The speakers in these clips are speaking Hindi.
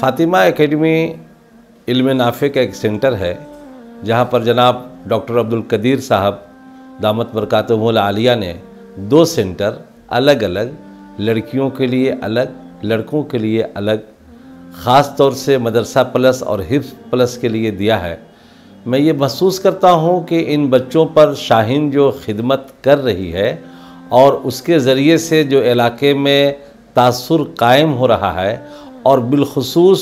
फ़ातिमा एकेडमी इल्म नाफ़े का एक सेंटर है जहाँ पर जनाब डॉक्टर अब्दुल कदीर साहब दामत बरकातुहुल आलिया ने 2 सेंटर अलग अलग, लड़कियों के लिए अलग, लड़कों के लिए अलग, ख़ास तौर से मदरसा प्लस और हिफ्ज़ प्लस के लिए दिया है। मैं ये महसूस करता हूँ कि इन बच्चों पर शाहीन जो खिदमत कर रही है और उसके ज़रिए से जो इलाके में तासुर कायम हो रहा है और बिलखुसूस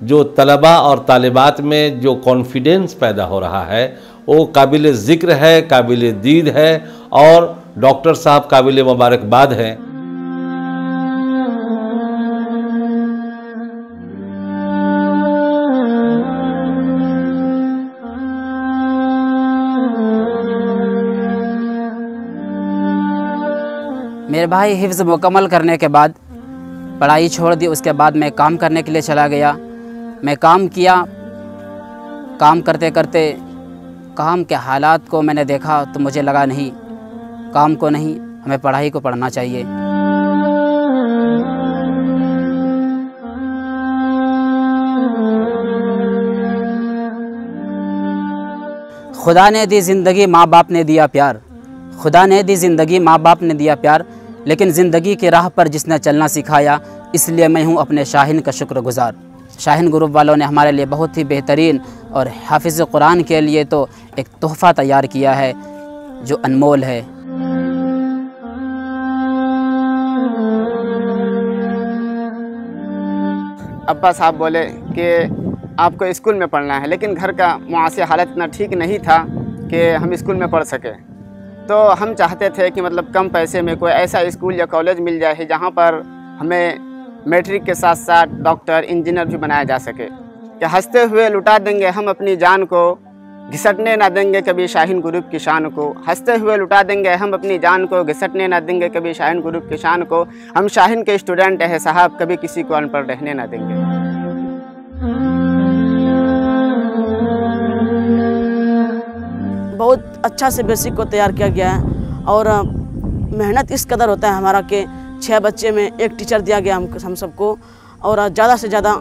जो तलबा और तालिबात में जो कॉन्फिडेंस पैदा हो रहा है वो काबिल ज़िक्र है, काबिल दीद है और डॉक्टर साहब काबिल मुबारकबाद हैं। मेरे भाई हिफ्ज़ मुकम्मल करने के बाद पढ़ाई छोड़ दी। उसके बाद मैं काम करने के लिए चला गया। मैं काम किया, काम करते करते काम के हालात को मैंने देखा तो मुझे लगा नहीं, काम को नहीं, हमें पढ़ाई को पढ़ना चाहिए। खुदा ने दी ज़िंदगी, माँ बाप ने दिया प्यार। खुदा ने दी ज़िंदगी, माँ बाप ने दिया प्यार, लेकिन ज़िंदगी की राह पर जिसने चलना सिखाया, इसलिए मैं हूँ अपने शाहीन का शुक्रगुज़ार। शाहीन ग्रुप वालों ने हमारे लिए बहुत ही बेहतरीन और हाफिज़ कुरान के लिए तो एक तोहफ़ा तैयार किया है जो अनमोल है। अब्बा साहब बोले कि आपको स्कूल में पढ़ना है, लेकिन घर का मुआशी हालत इतना ठीक नहीं था कि हम स्कूल में पढ़ सकें। तो हम चाहते थे कि मतलब कम पैसे में कोई ऐसा स्कूल या कॉलेज मिल जाए जहाँ पर हमें मैट्रिक के साथ साथ डॉक्टर, इंजीनियर भी बनाया जा सके। कि हंसते हुए लुटा देंगे हम अपनी जान को, घिसटने ना देंगे कभी शाहीन ग्रुप की शान को। हंसते हुए लुटा देंगे हम अपनी जान को, घिसटने ना देंगे कभी शाहीन ग्रुप की शान को। हम शाहीन के स्टूडेंट हैं साहब, कभी किसी को अनपढ़ रहने ना देंगे। बहुत अच्छा से बेसिक को तैयार किया गया है और मेहनत इस कदर होता है हमारा कि 6 बच्चे में एक टीचर दिया गया हम सबको और ज़्यादा से ज़्यादा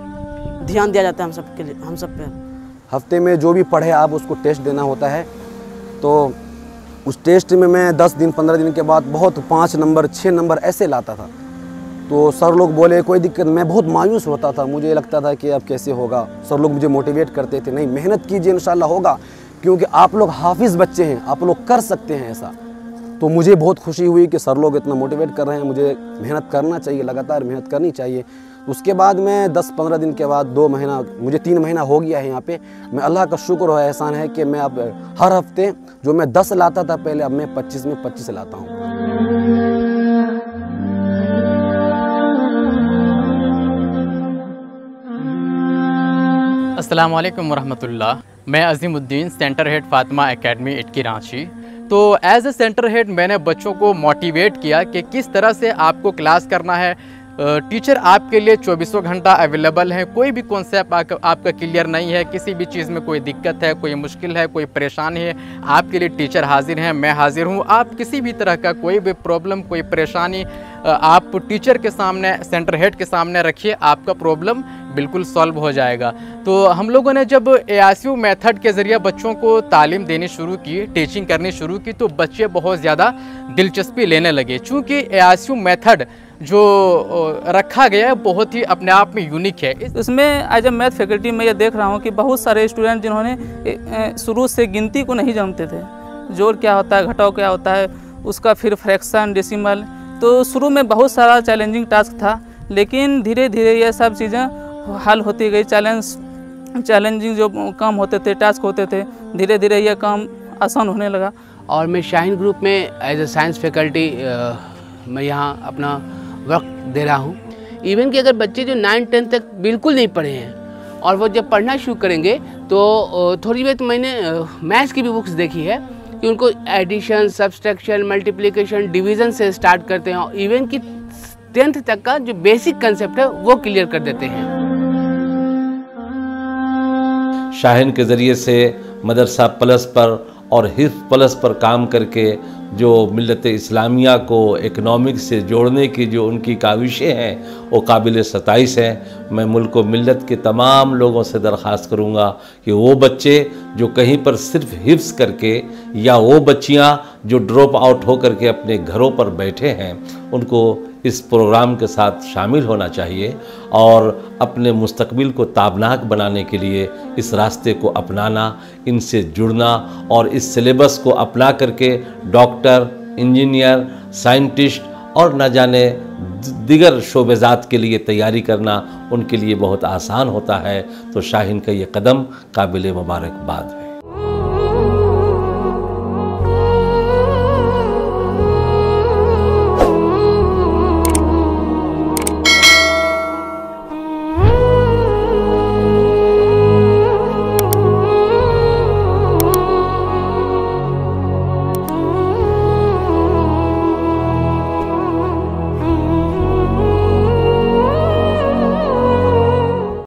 ध्यान दिया जाता है हम सब पे। हफ्ते में जो भी पढ़े आप उसको टेस्ट देना होता है, तो उस टेस्ट में मैं 10 दिन 15 दिन के बाद बहुत 5 नंबर 6 नंबर ऐसे लाता था। तो सर लोग बोले कोई दिक्कत, मैं बहुत मायूस होता था, मुझे लगता था कि अब कैसे होगा। सर लोग मुझे मोटिवेट करते थे, नहीं मेहनत कीजिए इंशाल्लाह होगा, क्योंकि आप लोग हाफिज़ बच्चे हैं, आप लोग कर सकते हैं ऐसा। तो मुझे बहुत खुशी हुई कि सर लोग इतना मोटिवेट कर रहे हैं, मुझे मेहनत करना चाहिए, लगातार मेहनत करनी चाहिए। उसके बाद मैं 10-15 दिन के बाद 2 महीना, मुझे 3 महीना हो गया है यहाँ पे। मैं अल्लाह का शुक्र और एहसान है कि मैं अब हर हफ्ते जो मैं 10 लाता था पहले, अब मैं 25 में 25 लाता हूँ। अस्सलाम वालेकुम वरहमतुल्लाह। मैं Azimuddin, centre head Fatima Academy Itki Ranchi. तो एज ए सेंटर हेड मैंने बच्चों को मोटिवेट किया कि किस तरह से आपको क्लास करना है। टीचर आपके लिए 24 घंटा अवेलेबल है। कोई भी कॉन्सेप्ट आपका क्लियर नहीं है, किसी भी चीज़ में कोई दिक्कत है, कोई मुश्किल है, कोई परेशानी है, आपके लिए टीचर हाजिर हैं, मैं हाजिर हूँ। आप किसी भी तरह का कोई भी प्रॉब्लम, कोई परेशानी आप टीचर के सामने, सेंटर हेड के सामने रखिए, आपका प्रॉब्लम बिल्कुल सॉल्व हो जाएगा। तो हम लोगों ने जब ASU मेथड के ज़रिए बच्चों को तालीम देनी शुरू की, टीचिंग करनी शुरू की, तो बच्चे बहुत ज़्यादा दिलचस्पी लेने लगे। चूँकि ASU मेथड जो रखा गया है बहुत ही अपने आप में यूनिक है। इसमें एज ए मैथ फैकल्टी मैं ये देख रहा हूँ कि बहुत सारे स्टूडेंट जिन्होंने शुरू से गिनती को नहीं जानते थे, जोड़ क्या होता है, घटाव क्या होता है, उसका फिर फ्रैक्शन, डेसिमल, तो शुरू में बहुत सारा चैलेंजिंग टास्क था, लेकिन धीरे धीरे ये सब चीज़ें हल होती गई। चैलेंजिंग जो काम होते थे, टास्क होते थे, धीरे धीरे ये काम आसान होने लगा। और मैं शाहीन ग्रुप में एज ए साइंस फैकल्टी मैं यहाँ अपना वक्त दे रहा हूँ। इवन कि अगर बच्चे जो 9-10 तक बिल्कुल नहीं पढ़े हैं और वो जब पढ़ना शुरू करेंगे तो थोड़ी बहुत मैंने मैथ्स की भी बुक्स देखी है कि उनको एडिशन, सब्सट्रैक्शन, मल्टीप्लिकेशन, डिवीज़न से स्टार्ट करते हैं और इवन कि 10th तक का जो बेसिक कंसेप्ट है वो क्लियर कर देते हैं। शाहीन के ज़रिए से मदरसा प्लस पर और हिफ्ज़ प्लस पर काम करके जो मिल्लत इस्लामिया को इकनॉमिक्स से जोड़ने की जो उनकी काविशें हैं वो काबिल सताइश हैं। मैं मुल्क व मिल्लत के तमाम लोगों से दरख्वास्त करूँगा कि वो बच्चे जो कहीं पर सिर्फ हिफ्ज़ करके या वो बच्चियाँ जो ड्रॉप आउट हो करके अपने घरों पर बैठे हैं उनको इस प्रोग्राम के साथ शामिल होना चाहिए और अपने मुस्तकबिल को ताबनाक बनाने के लिए इस रास्ते को अपनाना, इनसे जुड़ना और इस सिलेबस को अपना करके डॉक्टर, इंजीनियर, साइंटिस्ट और न जाने दिगर शोबेज़ात के लिए तैयारी करना उनके लिए बहुत आसान होता है। तो शाहीन का ये कदम काबिल मुबारकबाद है।